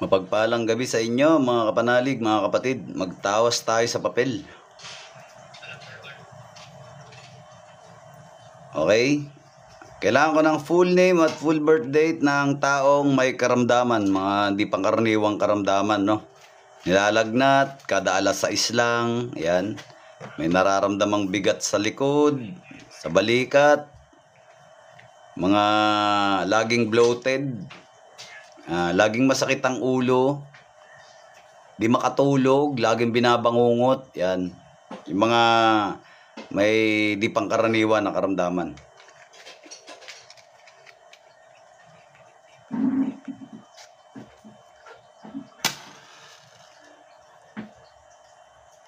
Mapagpalang gabi sa inyo mga kapanalig, mga kapatid. Magtawas tayo sa papel. Okay? Kailangan ko ng full name at full birth date ng taong may karamdaman, mga hindi pangkaraniwang karamdaman, no? Nilalagnat, kada alas 6 lang, yan. May nararamdamang bigat sa likod, sa balikat, mga laging bloated, laging masakit ang ulo, di makatulog, laging binabangungot, yan. Yung mga may di pangkaraniwan na karamdaman.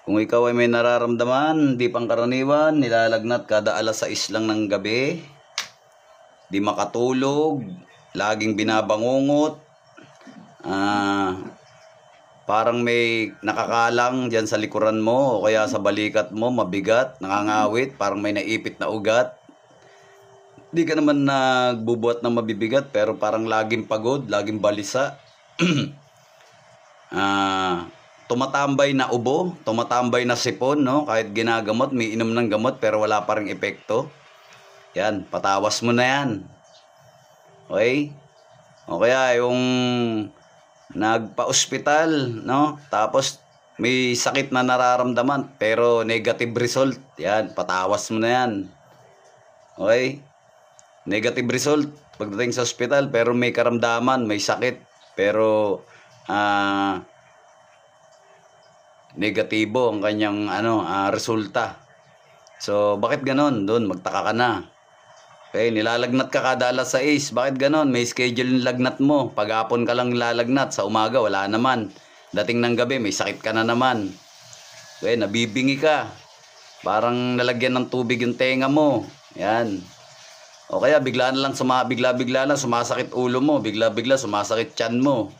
Kung ikaw ay may nararamdaman, di pangkaraniwan, nilalagnat kada alas 6 lang ng gabi, di makatulog, laging binabangungot, parang may nakakalang dyan sa likuran mo o kaya sa balikat mo, mabigat, nangangawit, parang may naipit na ugat. Di ka naman nagbubuhat ng mabibigat pero parang laging pagod, laging balisa. Tumatambay na ubo, tumatambay na sipon, no? Kahit ginagamot, may inom ng gamot pero wala pa ring epekto. Yan, patawas mo na yan. Okay? O kaya yung nagpa-ospital, no? Tapos may sakit na nararamdaman pero negative result. Yan, patawas mo na yan. Okay? Negative result pagdating sa ospital pero may karamdaman, may sakit pero negatibo ang kanyang resulta. So bakit ganon? Doon magtaka ka na. Okay, nilalagnat ka kada alas 6. Bakit ganon? May schedule yung lagnat mo. Pag-hapon ka lang nilalagnat, sa umaga wala naman. Dating ng gabi may sakit ka na naman. Okay, nabibingi ka. Parang nalagyan ng tubig yung tenga mo. Yan. O kaya bigla lang sumasakit ulo mo, bigla sumasakit tiyan mo.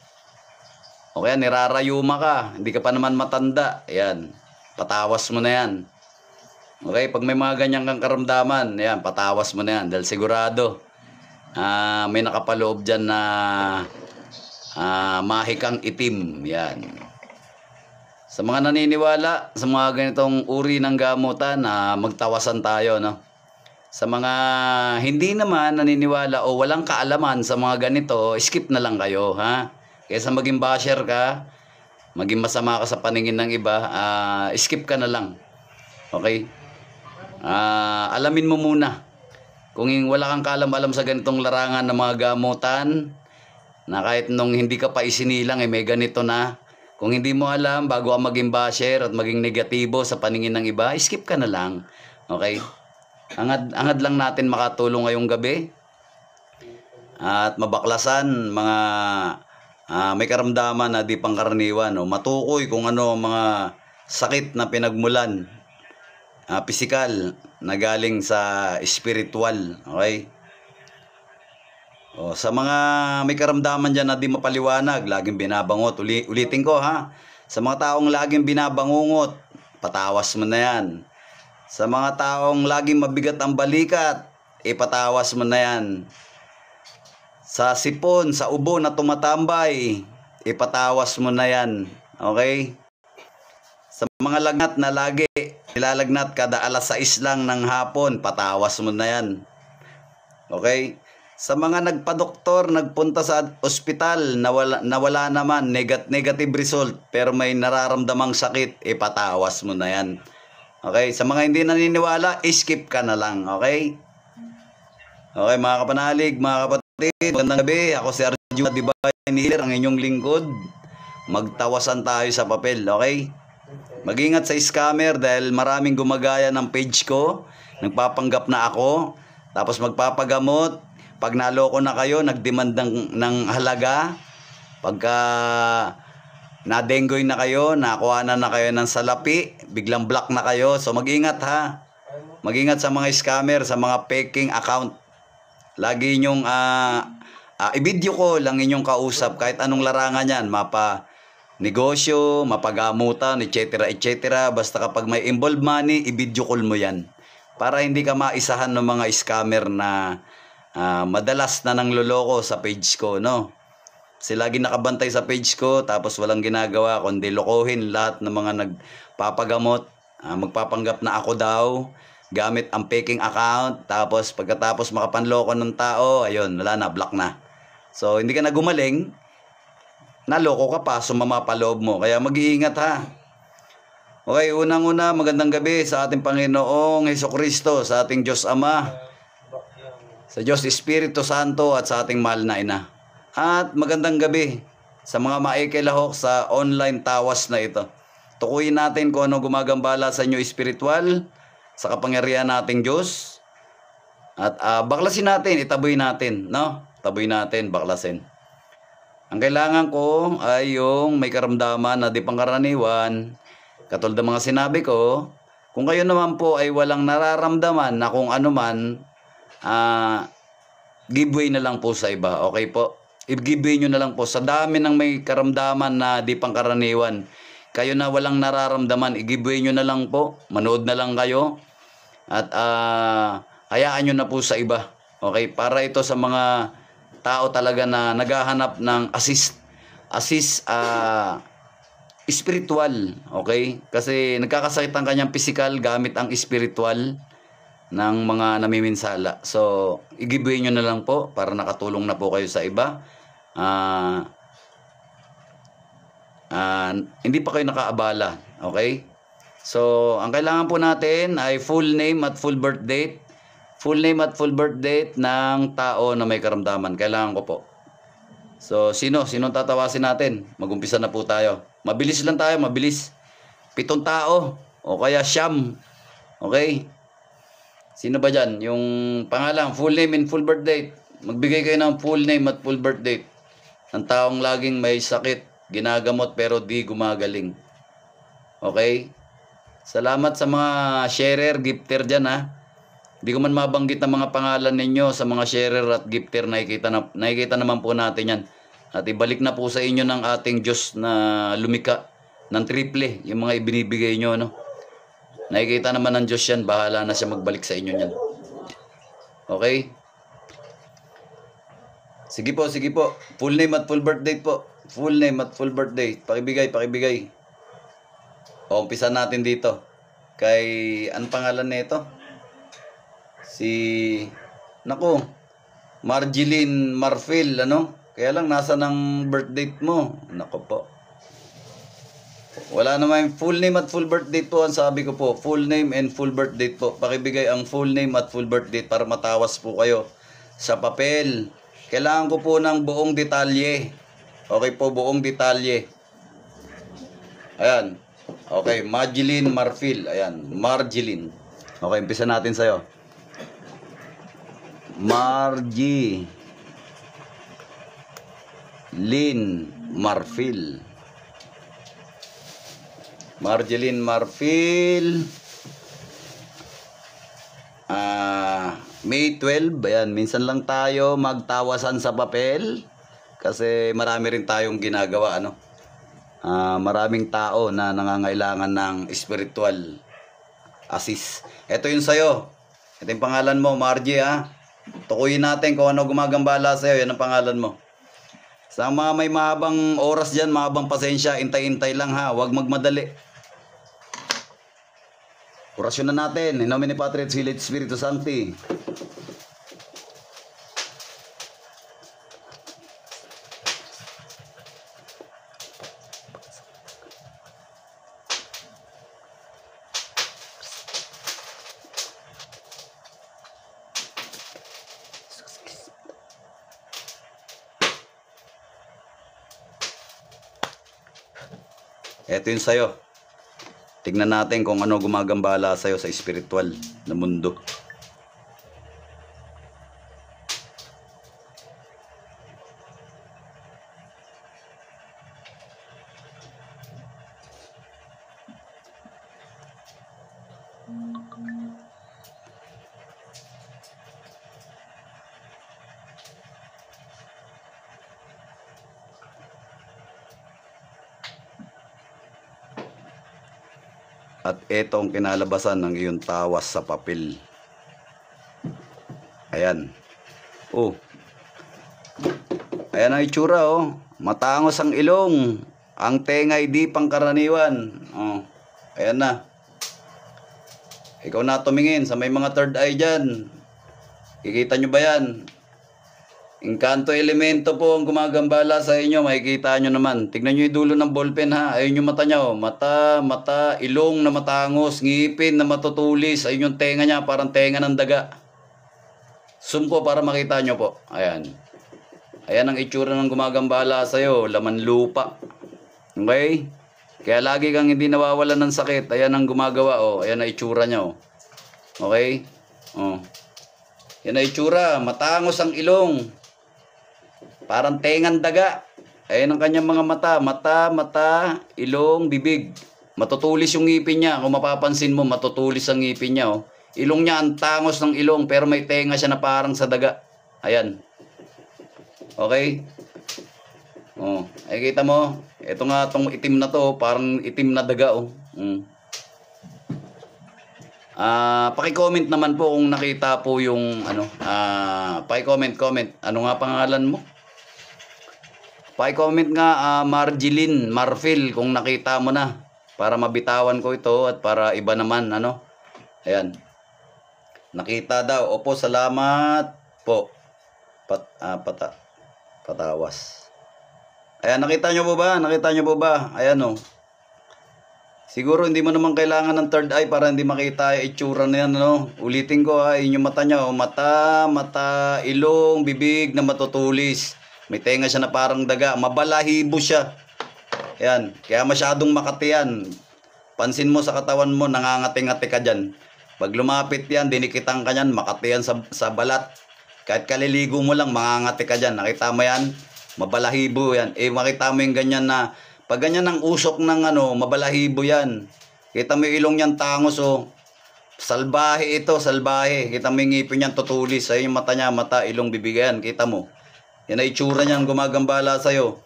O kaya nirarayuma ka, hindi ka pa naman matanda. Ayan, patawas mo na yan. Okay, pag may mga ganyang kang karamdaman, ayan, patawas mo na yan. Dahil sigurado, may nakapaloob dyan na mahikang itim. Yan. Sa mga naniniwala, sa mga ganitong uri ng gamutan, magtawasan tayo, no? Sa mga hindi naman naniniwala o walang kaalaman sa mga ganito, skip na lang kayo, ha? Kaysa maging basher ka, maging masama ka sa paningin ng iba, skip ka na lang. Okay? Alamin mo muna. Kung wala kang kaalam-alam sa ganitong larangan ng mga gamutan, na kahit nung hindi ka pa isinilang, may ganito na. Kung hindi mo alam, bago ka maging basher at maging negatibo sa paningin ng iba, skip ka na lang. Okay? Angad lang natin makatulong ngayong gabi at mabaklasan mga may karamdaman na di pangkaraniwan, no? Matukoy kung ano mga sakit na pinagmulan, pisikal na galing sa spiritual. Okay? Sa mga may karamdaman dyan na di mapaliwanag, laging binabangot, ulitin ko, ha? Sa mga taong laging binabangungot, patawas mo na yan. Sa mga taong laging mabigat ang balikat, ipatawas mo na yan. Sa sipon, sa ubo na tumatambay, ipatawas mo na yan. Okay? Sa mga lagnat na lagi, nilalagnat kada alas 6 lang ng hapon, patawas mo na yan. Okay? Sa mga nagpa-doktor, nagpunta sa ospital, nawala naman, negative result, pero may nararamdamang sakit, ipatawas mo na yan. Okay, sa mga hindi naniniwala, skip ka na lang, okay? Okay, mga kapanalig, mga kapatid, magandang gabi. Ako si Arjun Divine Healer, ang inyong lingkod. Magtawasan tayo sa papel, okay? Mag-ingat sa scammer dahil maraming gumagaya ng page ko. Nagpapanggap na ako, tapos magpapagamot. Pag naloko na kayo, nagdemand ng halaga. Pagka nadenggoy na kayo, nakuha na kayo ng salapi, biglang block na kayo. So mag-ingat, ha. Mag-ingat sa mga scammer, sa mga faking account. Lagi nyong i-video ko lang inyong kausap kahit anong larangan yan, mapa negosyo, mapagamutan, etc. etc. Basta kapag may involved money, i-video call mo yan. Para hindi ka maisahan ng mga scammer na madalas na nang loloko sa page ko, no? Kasi lagi nakabantay sa page ko, tapos walang ginagawa kundi lokohin lahat ng mga nagpapagamot, magpapanggap na ako daw, gamit ang faking account, tapos pagkatapos makapanloko ng tao, ayun, wala na, block na. So, hindi ka na gumaling, naloko ka pa, sumama pa loob mo. Kaya mag-iingat ha. Okay, unang-una, magandang gabi sa ating Panginoong Hesukristo, sa ating Diyos Ama, sa Diyos Espiritu Santo at sa ating mahal na Ina. At magandang gabi sa mga maikilahok sa online tawas na ito. Tukuyin natin kung ano gumagambala sa inyo espiritual, sa kapangyarihan nating Diyos. At baklasin natin, itaboy natin, no? Taboy natin, baklasin. Ang kailangan ko ay yung may karamdaman na di pangkaraniwan. Katulad ng mga sinabi ko, kung kayo naman po ay walang nararamdaman na kung ano man, giveaway na lang po sa iba. Okay po? I-giveaway nyo na lang po. Sa dami ng may karamdaman na di pangkaraniwan, kayo na walang nararamdaman, i-giveaway nyo na lang po. Manood na lang kayo. At hayaan nyo na po sa iba. Okay? Para ito sa mga tao talaga na naghahanap ng assist spiritual. Okay? Kasi nagkakasakit ang kanyang physical gamit ang spiritual ng mga namiminsala. So, i-giveaway nyo na lang po para nakatulong na po kayo sa iba. Hindi pa kayo nakaabala. Okay? So, ang kailangan po natin ay full name at full birth date. Full name at full birth date ng tao na may karamdaman. Kailangan ko po. So, sinong tatawasin natin? Mag-umpisa na po tayo. Mabilis lang tayo, mabilis. 7 tao. O kaya siyam. Okay? Sino ba dyan? Yung pangalan, full name and full birth date. Magbigay kayo ng full name at full birth date. Ang taong laging may sakit, ginagamot pero di gumagaling. Okay? Salamat sa mga sharer, gifter dyan ha. Di ko man mabanggit ang mga pangalan ninyo sa mga sharer at gifter. Nakikita naman po natin yan. At ibalik na po sa inyo ng ating Diyos na lumika ng triple yung mga ibinibigay nyo. No? Nakikita naman ng Diyos yan. Bahala na siya magbalik sa inyo yan. Okay? Sige po, sige po. Full name at full birth date po. Full name at full birth date. Pakibigay, pakibigay. O, umpisa natin dito. Kay, anong pangalan nito? Naku, Marjeline Marfil, ano? Kaya lang, nasa ng birth date mo. Naku po. Wala naman full name at full birth date po. Ang sabi ko po, full name and full birth date po. Pakibigay ang full name at full birth date para matawas po kayo sa papel. Kailangan ko po ng buong detalye. Okay po, buong detalye. Ayan. Okay, Marjeline Marfil. Ayan, Marjeline. Okay, umpisa natin sa'yo. Marjeline Marfil. Marjeline Marfil. May 12. Ayan, minsan lang tayo magtawasan sa papel. Kasi marami rin tayong ginagawa, ano? Maraming tao na nangangailangan ng spiritual assist. Ito yung sa'yo. Ito yung pangalan mo, Margie, ha? Tukuyin natin kung ano gumagambala sa'yo. Yan ang pangalan mo. Sa mga may mahabang oras dyan, mahabang pasensya, intay-intay lang ha. Huwag magmadali. Orasyon na natin. In nomine Patri et Filii et Spiritus Sancti. Ito yun sa'yo. Tignan natin kung ano gumagambala sa'yo sa spiritual na mundo. At ito ang kinalabasan ng iyong tawas sa papel. Ayan. Oh. Ayan ang itsura, oh. Matangos ang ilong. Ang tengay di pangkaraniwan. Oh, ayan na. Ikaw na tumingin sa may mga third eye dyan. Kikita nyo ba yan? Engkanto elemento po ang gumagambala sa inyo. Makikita nyo naman. Tignan nyo yung dulo ng ballpen ha. Ayun yung mata nyo. Mata, ilong na matangos, ngipin na matutulis. Ayun yung tenga niya, parang tenga ng daga. Zoom ko para makita nyo po. Ayan. Ayan ang itsura ng gumagambala sa'yo. Laman lupa. Okay? Kaya lagi kang hindi nawawalan ng sakit. Ayan ang gumagawa. Oh. Ayan ang itsura niya. Oh. Okay? Oh. Yan ang itsura. Matangos ang ilong. Parang tengang daga. Ayan ang kanyang mga mata. Mata, ilong, bibig. Matutulis yung ngipin niya. Kung mapapansin mo, matutulis ang ngipin niya. Oh. Ilong niya, ang tangos ng ilong. Pero may tenga siya na parang sa daga. Ayan. Okay? Oh. Ay, kita mo? Ito nga, itong itim na to. Parang itim na daga. Oh. Paki-comment naman po kung nakita po yung ano. Paki-comment. Ano nga pangalan mo? Paki-comment nga Marfil kung nakita mo na para mabitawan ko ito at para iba naman ano. Ayan. Nakita daw. Opo, salamat po. Patawas. Ayan, nakita nyo po ba? Ayan oh. Siguro hindi mo naman kailangan ng third eye para hindi makita yung itsura na yan, no? Ulitin ko ha, yun yung mata niya, oh. Mata, ilong, bibig na matutulis. May tenga siya na parang daga, mabalahibo siya. Yan, kaya masyadong makati yan. Pansin mo sa katawan mo, nangangati-ngati ka dyan. Pag lumapit yan, dinikitan ka dyan, makati yan sa balat. Kahit kaliligo mo lang, mangangati ka dyan. Nakita mo yan? Mabalahibo yan. Makita mo yung ganyan na, pag ganyan ang usok ng ano, mabalahibo yan. Kita mo yung ilong niyan tangos oh. Salbahe ito, salbahe. Kita mo yung ngipin niyan tutulis. Ayun yung mata niya, mata, ilong, bibig yan. Kita mo. Yan ay itsura niyan gumagambala sa'yo.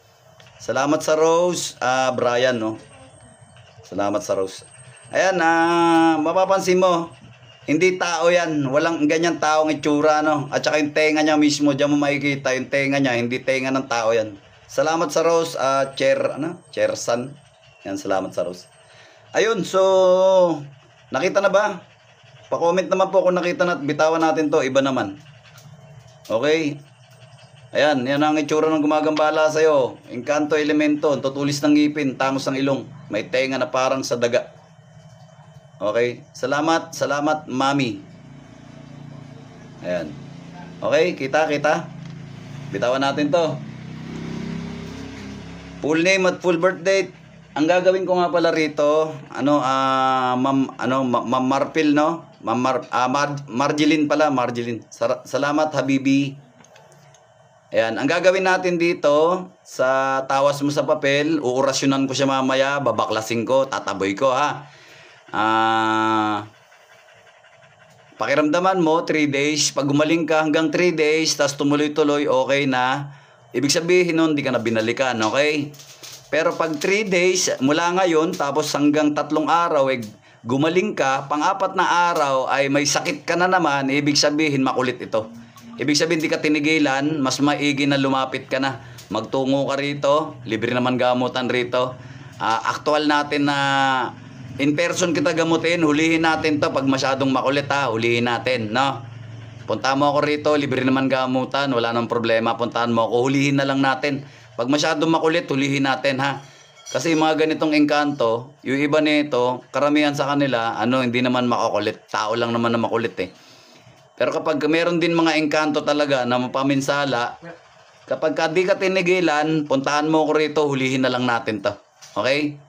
Salamat sa Rose. Brian no. Salamat sa Rose. Ayan, mapapansin mo. Hindi tao yan. Walang ganyan taong itsura no. At saka yung tenga niya mismo, diyan mo makikita yung tenga niya. Hindi tenga ng tao yan. Salamat sa Rose, Chersan. Yan, salamat sa Rose. Ayun, so, nakita na ba? Pa-comment naman po kung nakita na, bitawan natin to, iba naman. Okay? Ayan, yan ang itsura ng gumagambala sa'yo. Engkanto elemento, tutulis ng ngipin, tangos ng ilong. May tenga na parang sa daga. Okay? Salamat, mami. Ayan. Okay, kita. Bitawan natin to. Full name at full birth date. Ang gagawin ko nga pala rito, Ma'am Marfil, no? Marjeline pala, Marjeline. Salamat, Habibi. Ayan, ang gagawin natin dito, sa tawas mo sa papel, uurasyonan ko siya mamaya, babaklasin ko, tataboy ko, ha? Pakiramdaman mo, 3 days. Pag gumaling ka hanggang 3 days, tas tumuloy-tuloy, okay na. Ibig sabihin nun, hindi ka na binalikan, okay? Pero pag 3 days, mula ngayon, tapos hanggang 3 araw, gumaling ka, pang-4 na araw ay may sakit ka na naman, ibig sabihin makulit ito. Ibig sabihin, di ka tinigilan, mas maigi na lumapit ka na. Magtungo ka rito, libre naman gamutan rito. Aktual natin na in person kita gamutin, hulihin natin to. Pag masyadong makulit ha, hulihin natin, no? Punta mo ako rito, libre naman gamutan, wala nang problema, puntahan mo ako, hulihin na lang natin. Pag masyadong makulit, hulihin natin ha. Kasi mga ganitong engkanto, yung iba nito, karamihan sa kanila, hindi naman makukulit. Tao lang naman na makulit eh. Pero kapag meron din mga engkanto talaga na mapaminsala, kapag di ka tinigilan, puntahan mo ko rito, hulihin na lang natin to. Okay?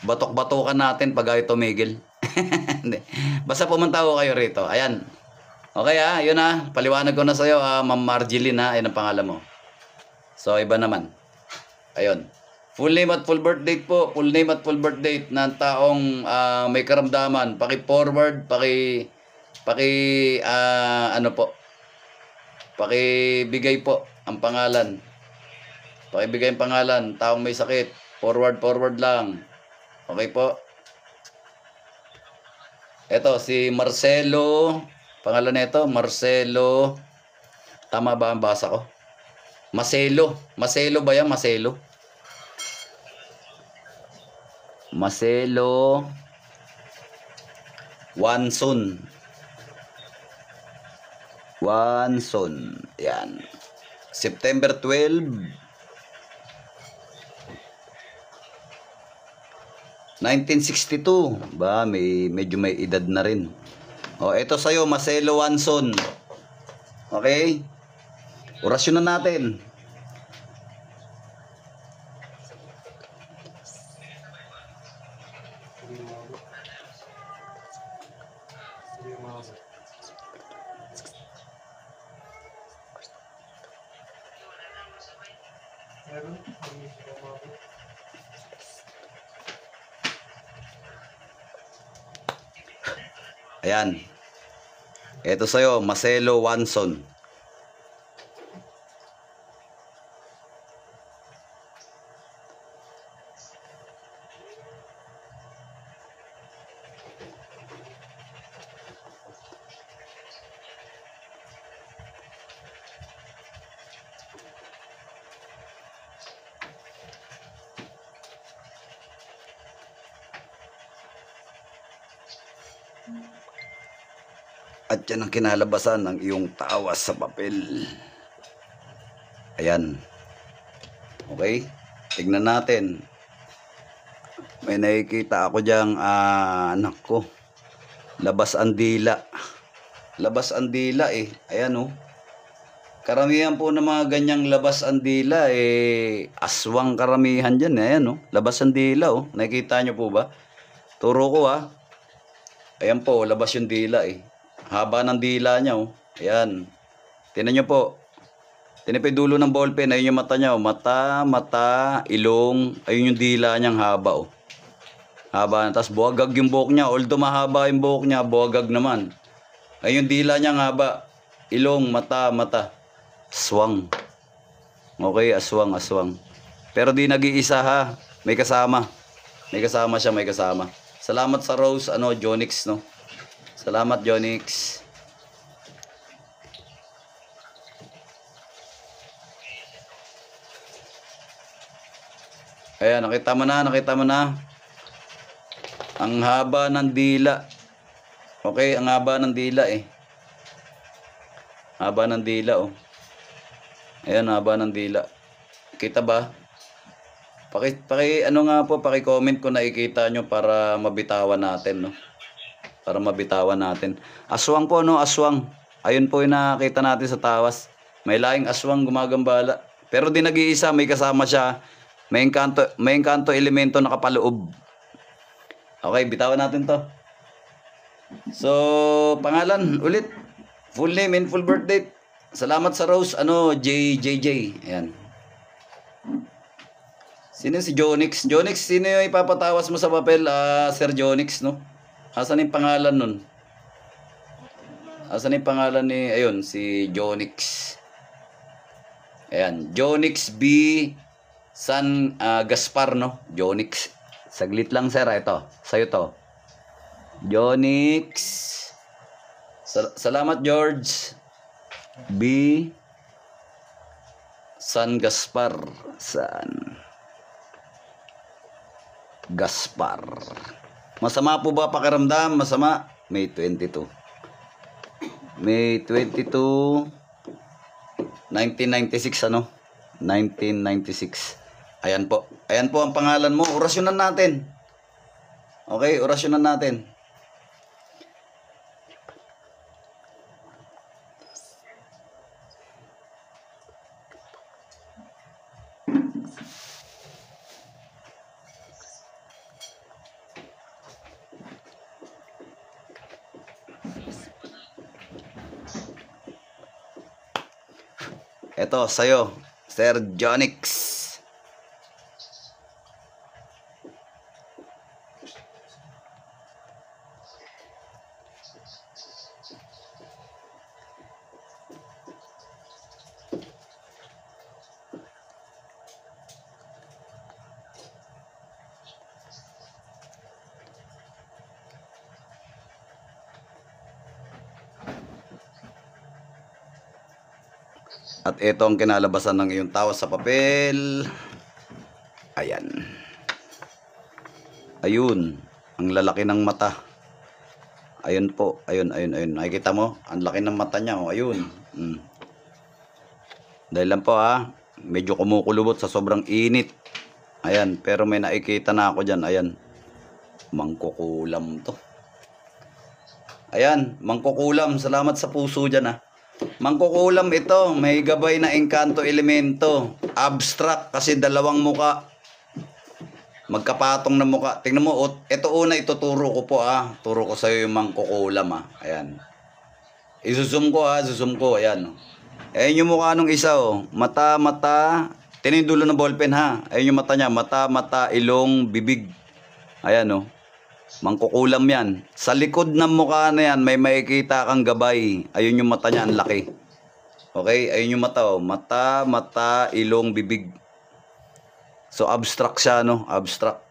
Batok-batukan natin pag ayaw tumigil. Basta pumunta ko kayo rito. Ayan. Okay ha, yun ha. Paliwanag ko na sa'yo, Ma'am Marjeline ha. Ayan ang pangalan mo. So, iba naman. Ayun. Full name at full birth date po. Full name at full birth date ng taong may karamdaman. Paki-forward, pakibigay po ang pangalan. Pakibigay ang pangalan. Taong may sakit. Forward lang. Okay po. Ito, si Marcelo. Pangalan nito, Marcelo. Tama ba ang basa ko? Maselo. Maselo ba yan? Maselo. Maselo Wanson. Wanson. Yan. September 12, 1962. Ba, medyo may edad na rin. O, ito sa'yo, Marcelo Wanson. Okay? Orasyon na natin. Ayan. Ito sa'yo, Marcelo Wanson. At yan ang kinalabasan ng iyong tawas sa papel. Ayan. Okay? Tignan natin. May nakikita ako diyang, anak ko. Labas ang dila. Labas ang dila eh. Ayan oh. Karamihan po ng mga ganyang labas ang dila eh. Aswang karamihan dyan eh. Ayan oh. Labas ang dila oh. Nakikita nyo po ba? Turo ko ah. Ayan po. Labas yung dila eh. Haba ng dila niya oh. Ayan. Tingnan nyo po. Tingnan po yung dulo ng ballpen. Ayun yung mata niya oh. Mata, ilong. Ayun yung dila niyang haba oh. Haba na. Tapos buwagag yung buhok niya. Although mahaba yung buhok niya, buwagag naman. Ayun yung dila niyang haba. Ilong, mata. Aswang. Okay, aswang. Pero di nag-iisa ha. May kasama. May kasama siya, may kasama. Salamat sa Rose, Jonix no. Salamat, Jonix. Ayan, nakita mo na. Ang haba ng dila. Okay, ang haba ng dila eh. Haba ng dila oh. Ayan, haba ng dila. Kita ba? Paki-comment kung nakikita nyo para mabitawan natin no. Para mabitawan natin. Aswang po no, aswang. Ayun po yung nakita natin sa tawas. May laing aswang gumagambala. Pero di nag-iisa, may kasama siya. May engkanto elemento nakapaloob. Okay, bitawan natin to. So, pangalan ulit. Full name and full birth date. Salamat sa Rose, JJJ. Ayan. Sino si Jonix? Jonix, sino yung ipapatawas mo sa papel? Sir Jonix, no? Asan yung pangalan nun? Asan yung pangalan ni, ayun, si Jonix. Ayan, Jonix B. San Gaspar, no? Jonix. Saglit lang, sir. Ito, sa'yo to. Jonix. Salamat, George. B. San Gaspar. San Gaspar. Masama po ba pakiramdam? Masama? May 22. May 22, 1996 1996. Ayan po. Ayan po ang pangalan mo. Orasyonan natin. Okay, orasyonan natin. Ito, sa'yo, Sir Jonix. At ito ang kinalabasan ng iyong tawas sa papel. Ayan. Ayun. Ang lalaki ng mata. Ayun po. Ayun. Nakikita mo? Ang laki ng mata niya. Oh. Ayun. Dahil lang po ha. Medyo kumukulubot sa sobrang init. Ayan. Pero may nakikita na ako dyan. Ayan. Mangkukulam to. Ayan. Mangkukulam. Salamat sa puso dyan ha. Mangkukulam ito, may gabay na engkanto elemento. Abstract kasi dalawang muka. Magkapatong na muka. Tingnan mo, ito una ituturo ko po ah. Turo ko sa iyo yung mangkukulam ah. Ayan. I-zoom ko ah, zoom ko. Ayan. Ayan yung mukha nung isa oh. Mata. Tingnan yung dulo ng ballpen ha. Ayan yung mata niya. Mata, ilong, bibig. Ayan oh. Mangkukulam yan. Sa likod ng mukha na yan, may makikita kang gabay. Ayun yung mata niya, ang laki. Okay? Ayun yung mata, oh. Mata, ilong, bibig. So, abstract siya, no? Abstract.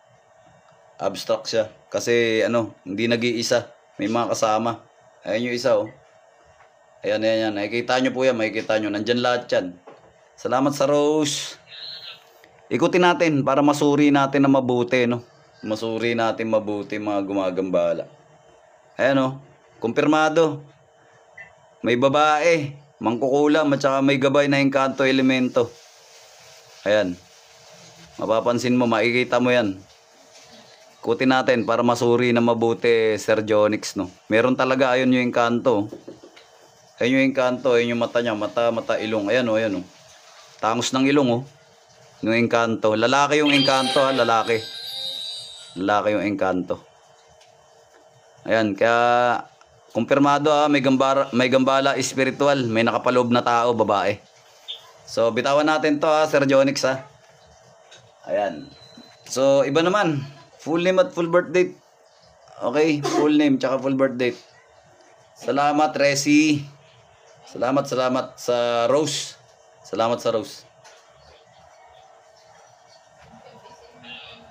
Abstract siya. Kasi, hindi nag-iisa. May mga kasama. Ayun yung isa, oh. Ayan. Nakikita nyo po yan, makikita nyo. Nandyan lahat yan. Salamat sa Rose. Ikutin natin para masuri natin na mabuti, no? Masuri natin mabuti mga gumagambala. Ayan o. Kumpirmado. May babae. Mangkukulam at saka may gabay na engkanto elemento. Ayan. Mapapansin mo. Makikita mo yan. Kutin natin para masuri na mabuti Sir Jonix no. Meron talaga. Ayun yung engkanto. Ayun yung engkanto. Ayun yung mata niya. Mata, ilong. Ayan o. Tangos ng ilong o. Yung engkanto. Lalaki yung engkanto ha. Lalaki yung engkanto. Ayan, kaya kumpirmado ha, may gambala espiritual, may nakapaloob na tao, babae. So, bitawan natin to ha, Sir Jonix ha. Ayan. So, iba naman. Full name at full birth date. Okay, full name tsaka full birth date. Salamat, Resi. Salamat sa Rose. Salamat sa Rose.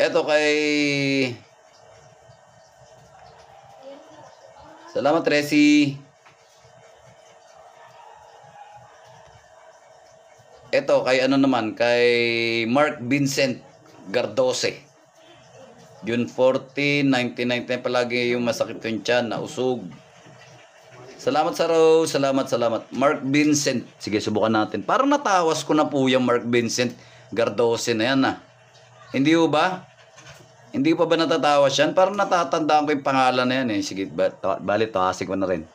Eto kay... Salamat, Resi. Eto kay naman, kay Mark Vincent Gardose. June 14, 1999 palagi yung masakit yung tiyan, nausog. Salamat sa Rose, salamat. Mark Vincent. Sige, subukan natin. Parang natawas ko na po yung Mark Vincent Gardose na yan ah. Hindi ho ba? Hindi pa ba natatawas yan? Parang natatandaan ko yung pangalan na yan eh. Sige, bali tahasik ko na rin.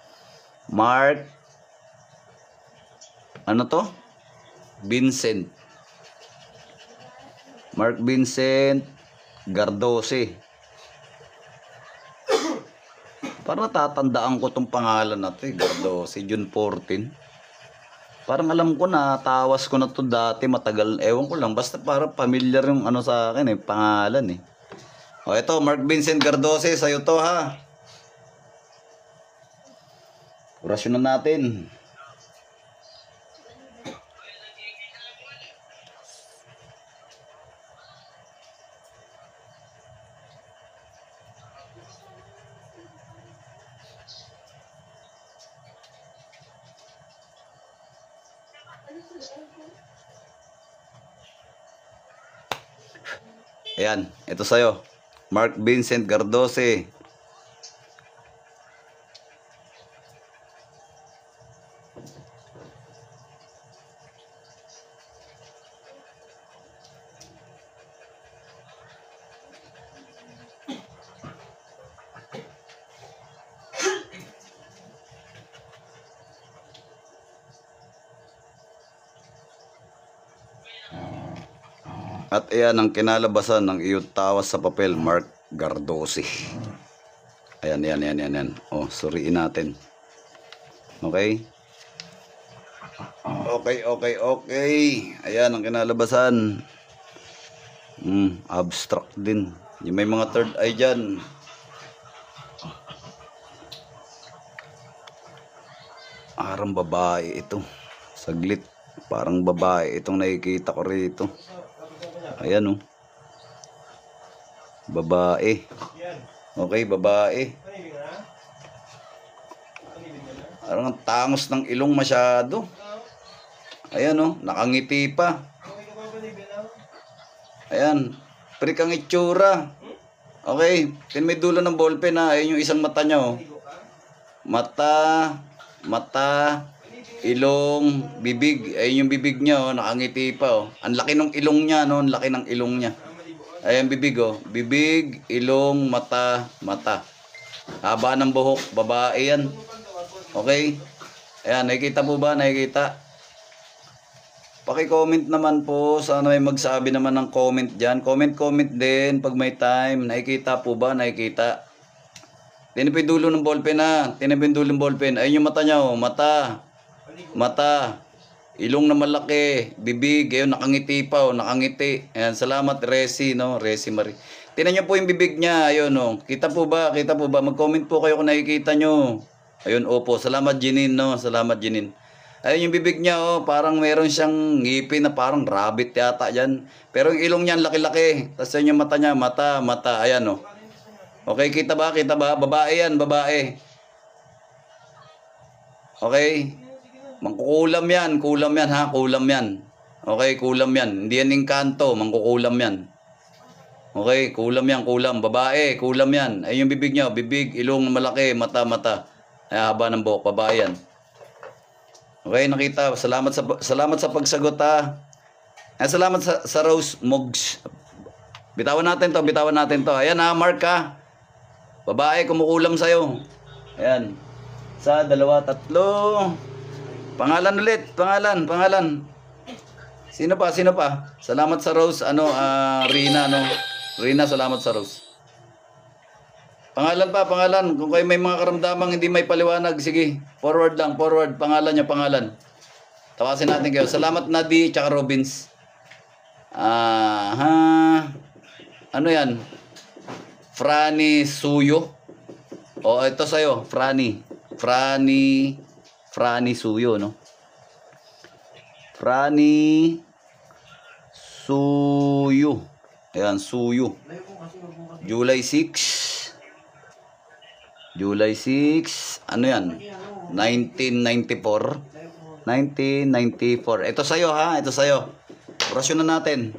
Mark. Ano to? Vincent. Mark Vincent Gardose. Parang natatandaan ko tong pangalan na to eh. Gardose. June 14. Parang alam ko na, tawas ko na to dati, matagal. Ewan ko lang, basta parang familiar yung sa akin eh, pangalan eh. O ito, Mark Vincent Gardose, sa'yo to ha. Orasyon na natin. Ayan, ito sa'yo. Mark Vincent Gardose. At ayan ang kinalabasan ng iyong tawas sa papel, Mark Gardose. Ayan. O, suriin natin. Okay? Okay. Ayan ang kinalabasan. Abstract din. Yung may mga third eye dyan. Parang babae ito. Saglit. Parang babae itong nakikita ko rito. Ayan o. Babae. Okay, babae. Parang ang tangos ng ilong masyado. Ayan oh, nakangiti pa. Ayan, prik ang itsura. Okay, may dulo ng ballpen ha. Ayan yung isang mata niya oh. Mata, ilong, bibig. Ayun yung bibig niya oh, nakangiti pa oh. Ang laki ng ilong niya no, ang laki ng ilong niya. Ayan bibig oh, bibig, ilong, mata. Haba ng buhok, babae yan. Okay? Ayan, nakikita po ba? Nakikita? Paki-comment naman po. Sana may magsabi naman ng comment dyan. Comment din pag may time. Nakikita po ba? Nakikita. Tinipid dulo ng ballpen ha. Tinipid dulo ng ballpen. Ayun yung mata niya oh. Mata. Ilong na malaki. Bibig. Ayun, nakangiti pa oh. Nakangiti. Ayan, salamat Resi no. Resi Marie. Tingnan niyo po yung bibig niya. Ayun oh. Kita po ba? Kita po ba? Mag-comment po kayo kung nakikita nyo. Ayun, opo. Salamat Jenin no. Salamat Jenin. Ayun yung bibig niya oh, parang meron siyang ngipin na parang rabbit yata yan. Pero yung ilong niya laki-laki. Tapos yun yung mata niya, mata. Ayan oh. Okay, kita ba? Babae yan, babae. Okay. Mangkukulam yan ha, kulam yan. Okay, kulam yan. Hindi yan Encanto, mangkukulam yan. Okay, kulam yan, babae, kulam yan. Ayun yung bibig niya, bibig, ilong malaki, mata. Ay, haba ng buhok, babae yan. Okay, nakita. Salamat sa pagsagot ha. Salamat sa Rose Mogs. Bitawan natin to. Ayan ha, Mark ha. Babae, kumukulam sa'yo. Ayan. 1, 2, 3. Pangalan ulit. Pangalan. Sino pa? Salamat sa Rose. Rina, no? Rina, salamat sa Rose. Pangalan. Kung kayo may mga karamdamang hindi may paliwanag, sige. Forward. Pangalan niya. Tawasin natin kayo. Salamat Nadi, tsaka Robins. Ano yan? Franny Suyo. O, ito sa'yo. Franny Suyo, no? Franny Suyo. Ayan, Suyo. July 6. Ano yan? 1994. Ito sa'yo ha. Orasyon na natin.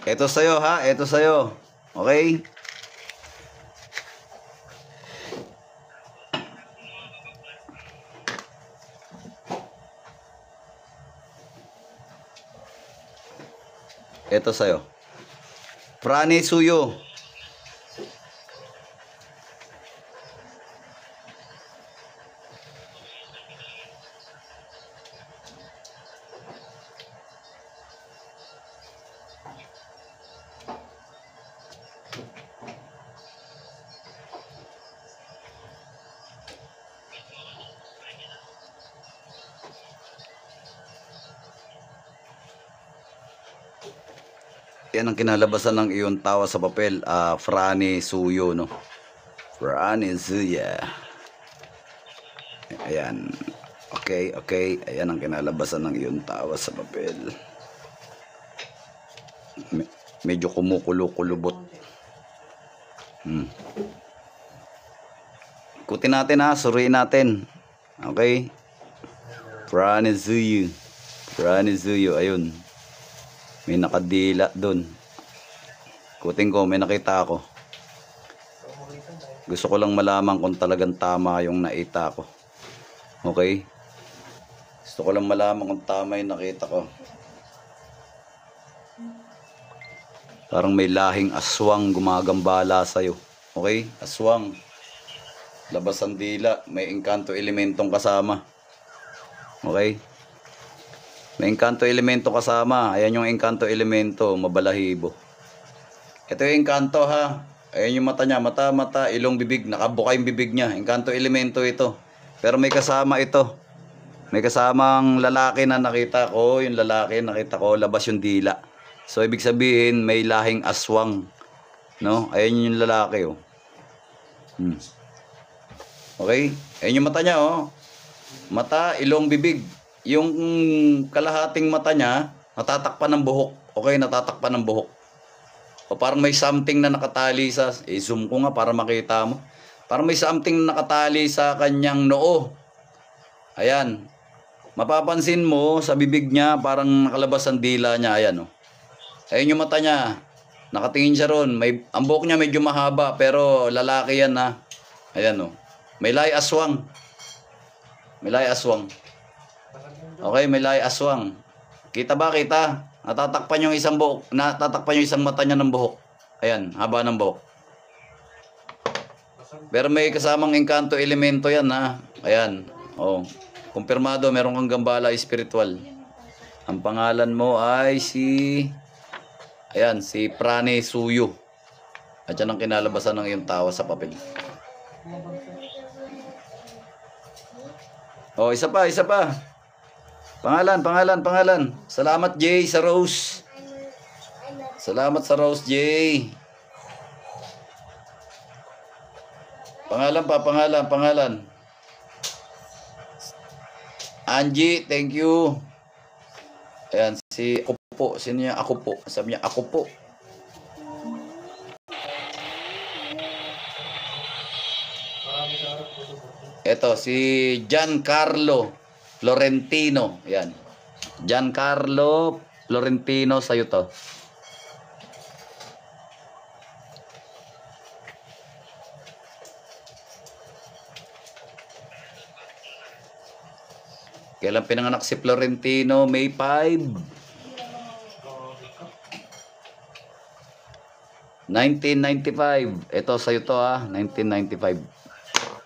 Ito sa'yo ha, okay? Ito sa'yo. Franny Suyo. Yan ang kinalabasan ng iyong tawa sa papel. Franny Suyo, no? Franny Suyo. Ayan. Okay. Ayan ang kinalabasan ng iyong tawa sa papel. Medyo kumukulo-kulubot. Ikutin natin ha. Suriin natin. Okay? Franny Suyo. Ayun. May nakadila doon. Kuting ko, may nakita ako. Gusto ko lang malaman kung talagang tama yung naita ko. Okay? Gusto ko lang malaman kung tama yung nakita ko. Parang may lahing aswang gumagambala sa'yo. Okay? Aswang. Labas ang dila. May engkanto elementong kasama. Okay? May engkanto elemento kasama. Ayan yung engkanto elemento. Mabalahibo. Ito yung engkanto ha. Ayan yung mata niya. Mata. Ilong, bibig. Nakabuka yung bibig niya. Engkanto elemento ito. Pero may kasama ito. May kasamang lalaki na nakita ko. Yung lalaki nakita ko. Labas yung dila. So ibig sabihin may lahing aswang. No? Ayan yung lalaki oh. Okay? Ayan yung mata niya, oh. Mata, ilong, bibig. Yung kalahating mata niya, natatakpan ng buhok. Okay, natatakpan ng buhok. O parang may something na nakatali sa... zoom ko nga para makita mo. Parang may something na nakatali sa kanyang noo. Ayan. Mapapansin mo sa bibig niya, parang nakalabas ang dila niya. Ayan, oh. Ayan yung mata niya. Nakatingin siya ron. Ang buhok niya medyo mahaba, pero lalaki yan, ha. Ayan, oh. May lay aswang. May lay aswang. Okay, may lay aswang. Kita ba? Kita? Natatakpan yung isang buhok. Natatakpan yung isang mata niya ng buhok. Ayan, haba ng buhok. Pero may kasamang engkanto elemento yan, ha. Ayan. Oh. Kumpirmado, meron kang gambala espiritual. Ang pangalan mo ay ayan, si Prane Suyo. At yan ang kinalabasan ng iyong tawa sa papel. Oh, isa pa, isa pa. Pangalan. Salamat, Jay, sa Rose. Salamat sa Rose, Jay. Pangalan. Angie, thank you. Ayan, si ako po. Sino niya? Ako po. Sabi niya, ako po. Ito, si Giancarlo Florentino. Ayan. Giancarlo Florentino, sa'yo to. Kailan pinanganak si Florentino? May 5. 1995. Ito, sa'yo to, ha. 1995.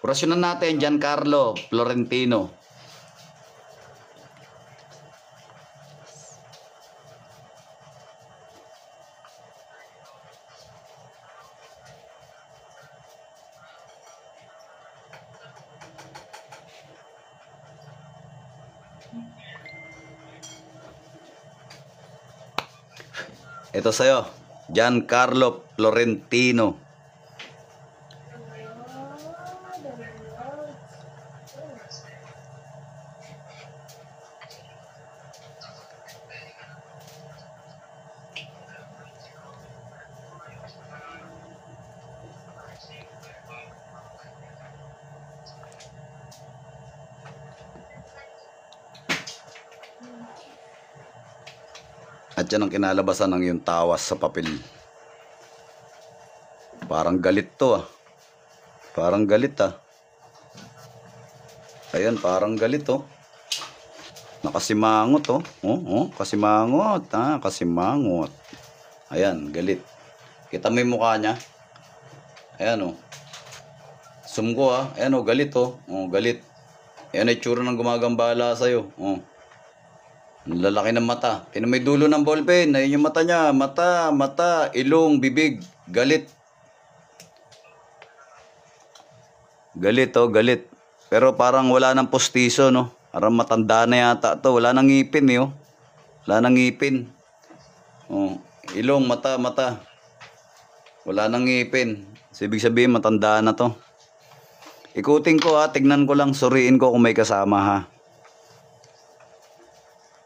Orasyonan natin, Giancarlo Florentino. Ito sa'yo, Giancarlo Florentino. At yan ang kinalabasan ng iyong tawas sa papel. Parang galit to, ah. Parang galit, ah. Ayan, parang galit, oh. Nakasimangot, oh. Kasimangot, ah. Kasimangot. Ayan, galit. Kita mo yung mukha niya. Ayan, oh. Zoom ko, ah. Ayan, oh, galit, oh. Oh, galit. Ayan, ay tsura ng gumagambala sa'yo. Oh. Ang lalaki ng mata. Kaya may dulo ng ballpen. Ayun yung mata niya. Mata, ilong, bibig. Galit. Galit, oh, galit. Pero parang wala ng postiso, no? Parang matanda na yata to. Wala nang ngipin, eh, oh. Wala nang ngipin. Oh, ilong, mata. Wala nang ngipin. So, ibig sabihin, matanda na to. Ikutin ko, ha. Tignan ko lang. Suriin ko kung may kasama, ha.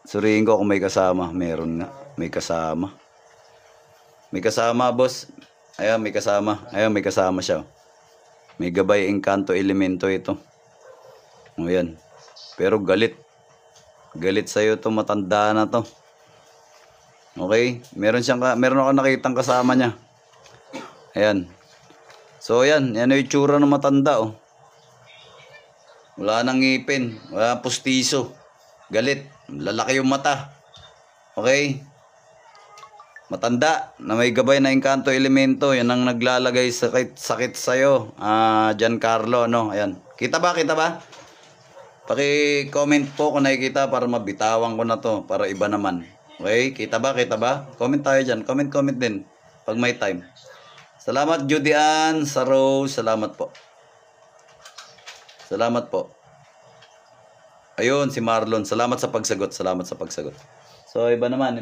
Suriin ko kung may kasama. Meron nga. May kasama. May kasama, boss. Ayan, may kasama. Ayan, may kasama siya. May gabay engkanto elemento ito. Ayan. Pero galit. Galit sa'yo to. Matanda na to. Okay? Meron ako nakitang kasama niya. Ayan. So, ayan. Yan yung itsura ng matanda, oh. Wala nang ngipin. Wala nang pustiso. Galit. Lalaki yung mata. Okay? Matanda na may gabay na engkanto elemento. Yan ang naglalagay sakit sa'yo. Giancarlo, no? Ayan. Kita ba? Paki-comment po kung nakikita para mabitawan ko na to. Para iba naman. Okay? Kita ba? Comment tayo dyan. Comment din. Pag may time. Salamat, Judy Ann, sa Rose. Salamat po. Ayun, si Marlon. Salamat sa pagsagot. So, iba naman.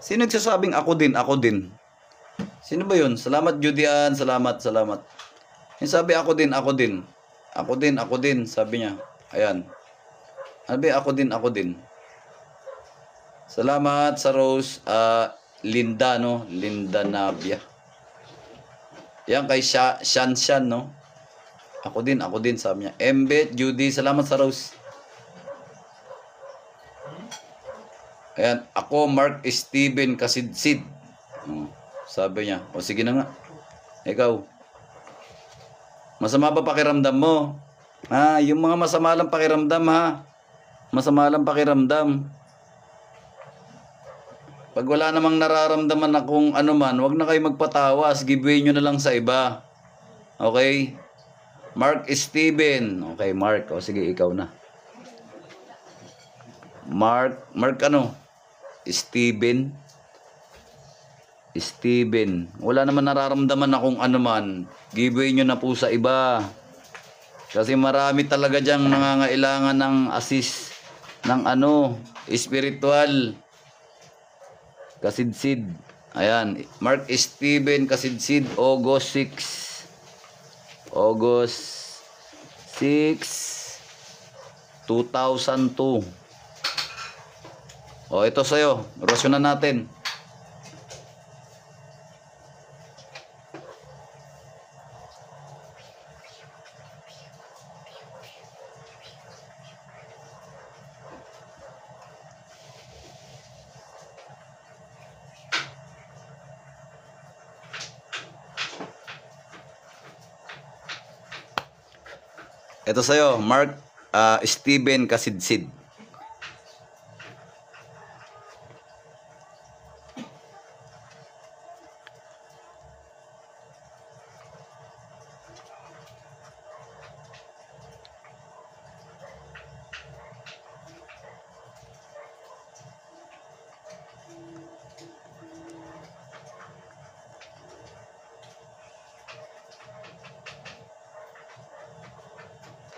Sino nagsasabing ako din? Sino ba yun? Salamat, Judian. Salamat, salamat. Yung sabi, ako din, ako din. Ako din, ako din, sabi niya. Ayan. Sabi, ako din, ako din. Salamat sa Rose. Linda, no? Linda Navia. Yan, kay Shan, no? Ako din, sabi niya. Embet, Judy, salamat sa Rose. Ayan, ako, Mark Steven Kasidsid. Sabi niya, o sige na nga. Ikaw, masama ba pakiramdam mo? Yung mga masama lang pakiramdam, ha? Masama lang pakiramdam. Pag wala namang nararamdaman na kung ano man, wag na kayo magpatawas. Giveaway nyo na lang sa iba. Okay? Mark Steven. Okay, Mark. O sige, ikaw na. Mark ano? Steven. Wala naman nararamdaman na kung ano man. Giveaway nyo na po sa iba. Kasi marami talaga dyang nangangailangan ng assist ng ano, spiritual. Kasidsid. Ayan. Mark Steven Kasidsid. August 6. 2002. O, ito sa'yo. Rasyonan natin. Ito sa'yo, Mark Steven Kasidsid.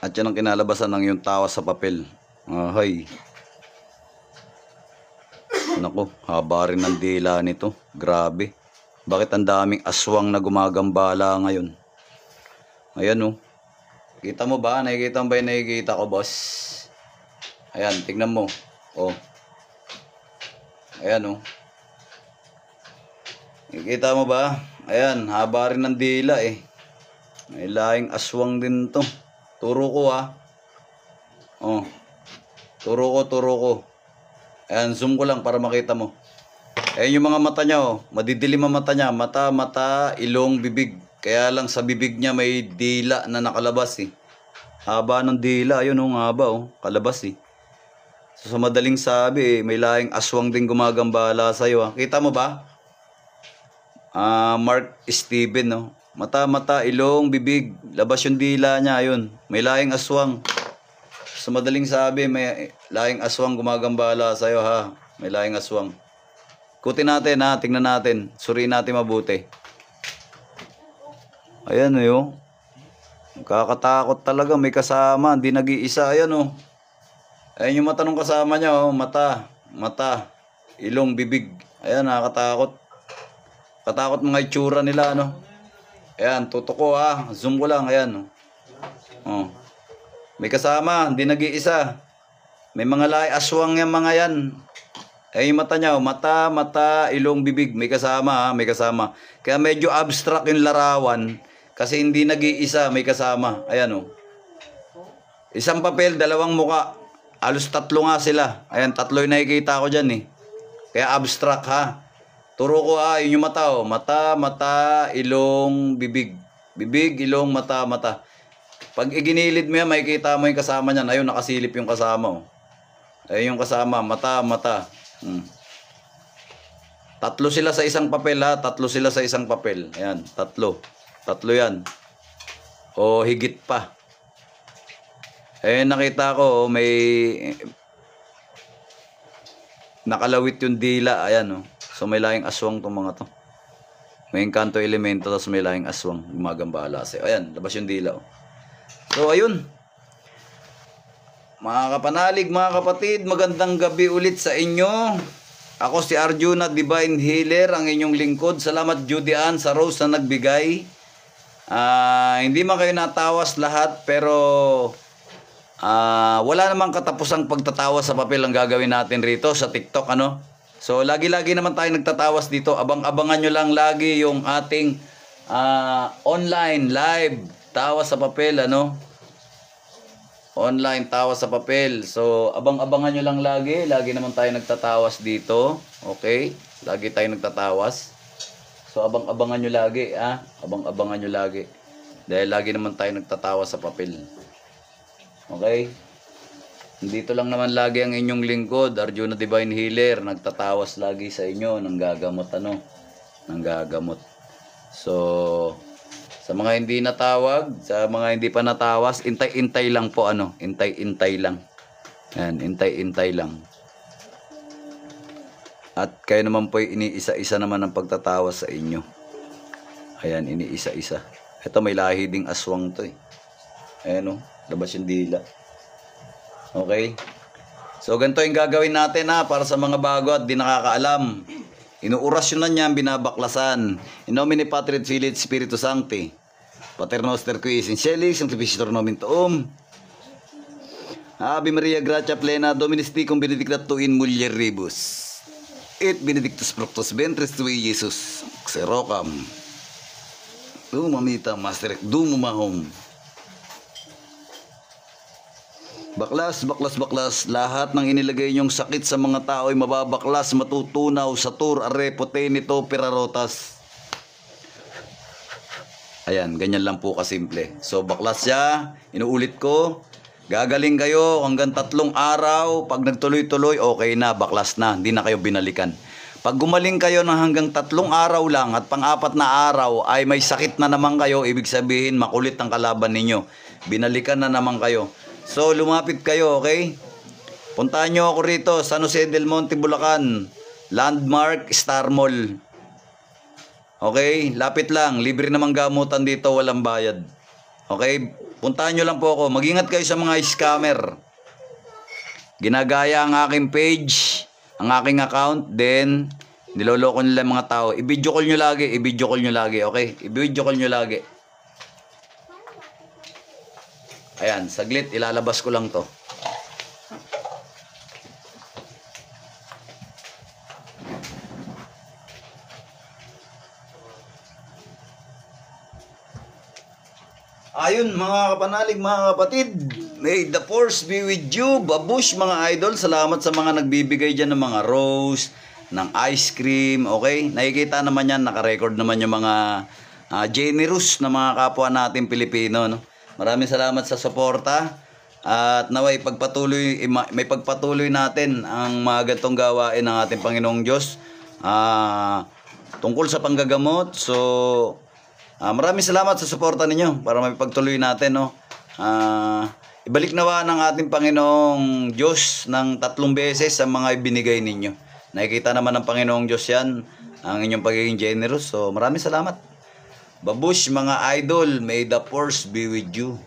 At yan ang kinalabasan ng yung tawa sa papel. Hay. Naku, haba rin ng dila nito. Grabe. Bakit ang daming aswang na gumagambala ngayon? Ayan, oh. Kita mo ba? Nakikita mo ba yung nakikita ko, boss? Ayan, tignan mo. Oh. Ayan, oh. Nakikita mo ba? Ayan, haba rin ng dila eh. May laing aswang din to. Turo ko, ha. Oh. Turo ko. Ayan, zoom ko lang para makita mo. Ayan yung mga mata niya, oh. Madidilim ang mata niya. Mata, ilong, bibig. Kaya lang sa bibig niya may dila na nakalabas, eh. Haba ng dila. Ayun, oh, haba, oh. Kalabas, eh. So, sa madaling sabi, eh, may laing aswang din gumagambala sa'yo, ha. Kita mo ba? Mark Steven, no? Mata, ilong, bibig. Labas yung dila niya, ayun. May laing aswang. Sa madaling sabi, may laing aswang gumagambala sa'yo, ha. May laing aswang. Kutin natin, ha. Tingnan natin. Suriin natin mabuti. Ayan, oh. Kakatakot talaga. May kasama. Hindi nag-iisa. Ayan, oh. Ayan yung mata ng kasama niya, oh. Mata, ilong, bibig. Ayan, nakakatakot. Katakot mga itsura nila, ano. Ayan, tutok ko, ha. Zoom ko lang, ayan. Oh. May kasama, hindi nag-iisa. May mga lahi aswang yung mga yan. Ay, yung mata niya, oh. Mata, ilong, bibig. May kasama, ha. May kasama. Kaya medyo abstract yung larawan. Kasi hindi nag-iisa, may kasama. Ayan, oh. Isang papel, dalawang muka. Halos tatlo nga sila. Ayan, tatlo yung nakikita ko dyan, eh. Kaya abstract, ha. Turo ko, yun yung mata, oh. Mata, ilong, bibig. Bibig, ilong, mata. Pag iginilid mo yan, makikita mo yung kasama niyan. Ayun, nakasilip yung kasama, oh. Ayun yung kasama, mata. Tatlo sila sa isang papel, ha. Tatlo sila sa isang papel. Ayan, tatlo. Tatlo yan. O higit pa. Ayun, nakita ko, oh, may nakalawit yung dila. Ayan, oh. So may laing aswang tong mga to. May engkanto elemento, tapos may laing aswang gumagambala sa'yo. Ayan, labas yung dila, oh. So ayun. Mga kapanalig, mga kapatid, magandang gabi ulit sa inyo. Ako si Arjuna, Divine Healer, ang inyong lingkod. Salamat Judy Ann sa rose na nagbigay. Hindi man kayo natawas lahat, pero wala namang katapusang pagtatawa sa papel ang gagawin natin rito sa TikTok, ano? So, lagi-lagi naman tayo nagtatawas dito. Abang-abangan nyo lang lagi yung ating online, live, tawa sa papel, ano? Online, tawa sa papel. So, abang-abangan nyo lang lagi. Lagi naman tayo nagtatawas dito. Okay? Lagi tayo nagtatawas. So, abang-abangan nyo lagi, abang-abangan nyo lagi. Dahil lagi naman tayo nagtatawas sa papel. Okay? Dito lang naman lagi ang inyong lingkod, Arjuna Divine Healer. Nagtatawas lagi sa inyo, nanggagamot, ano? Nanggagamot. So, sa mga hindi natawag, sa mga hindi pa natawas, intay-intay lang po, ano? Intay-intay lang. Yan, intay-intay lang. At kayo naman po iniisa-isa naman ang pagtatawas sa inyo. Ayan, iniisa-isa. Ito may lahi ding aswang to eh. Ayan o, labas yung dila. Okay? So, ganito yung gagawin natin para sa mga bago at di nakakaalam. Inuurasyon na niya, binabaklasan. In nomine Patri et Filii et Spiritus Sancti. Pater noster qui es in celis, sanctificator nomen tuum. Ave Maria gratia plena, Dominus tecum, benedicta tu in mulieribus. Et benedictus fructus ventris tui, Jesus. Xerocam. Mamita, master, dumumahom. Baklas, baklas, baklas. Lahat ng inilagay niyong sakit sa mga tao ay mababaklas, matutunaw sa tur, arepote nito, pirarotas. Ayan, ganyan lang po kasimple. So, baklas siya. Inuulit ko. Gagaling kayo hanggang 3 araw. Pag nagtuloy-tuloy, okay na, baklas na. Hindi na kayo binalikan. Pag gumaling kayo ng hanggang 3 araw lang at pang-4 na araw ay may sakit na naman kayo, ibig sabihin makulit ang kalaban ninyo. Binalikan na naman kayo. So, lumapit kayo, okay? Puntahan nyo ako rito, San Jose del Monte, Bulacan. Landmark, Star Mall. Okay? Lapit lang. Libre namang gamutan dito, walang bayad. Okay? Puntahan nyo lang po ako. Mag-ingat kayo sa mga scammer. Ginagaya ang aking page, ang aking account, then niloloko nila mga tao. I-video call nyo lagi, i-video call nyo lagi, okay? I-video call nyo lagi. Ayan, saglit, ilalabas ko lang to. Ayun, mga kapanalig, mga kapatid, may the force be with you. Babush, mga idol, salamat sa mga nagbibigay dyan ng mga rose, ng ice cream, okay? Nakikita naman yan, nakarecord naman yung mga generous na mga kapwa natin Pilipino, no? Maraming salamat sa suporta at naway may pagpatuloy natin ang mga ganitong gawain ng ating Panginoong Diyos tungkol sa panggagamot. So, maraming salamat sa suporta ninyo para may pagtuloy natin, no? Ibalik nawa ng ating Panginoong Diyos ng 3 beses ang mga ibinigay ninyo. Nakikita naman ng Panginoong Diyos yan, ang inyong pagiging generous. So, maraming salamat. Babush, mga idol, may the force be with you.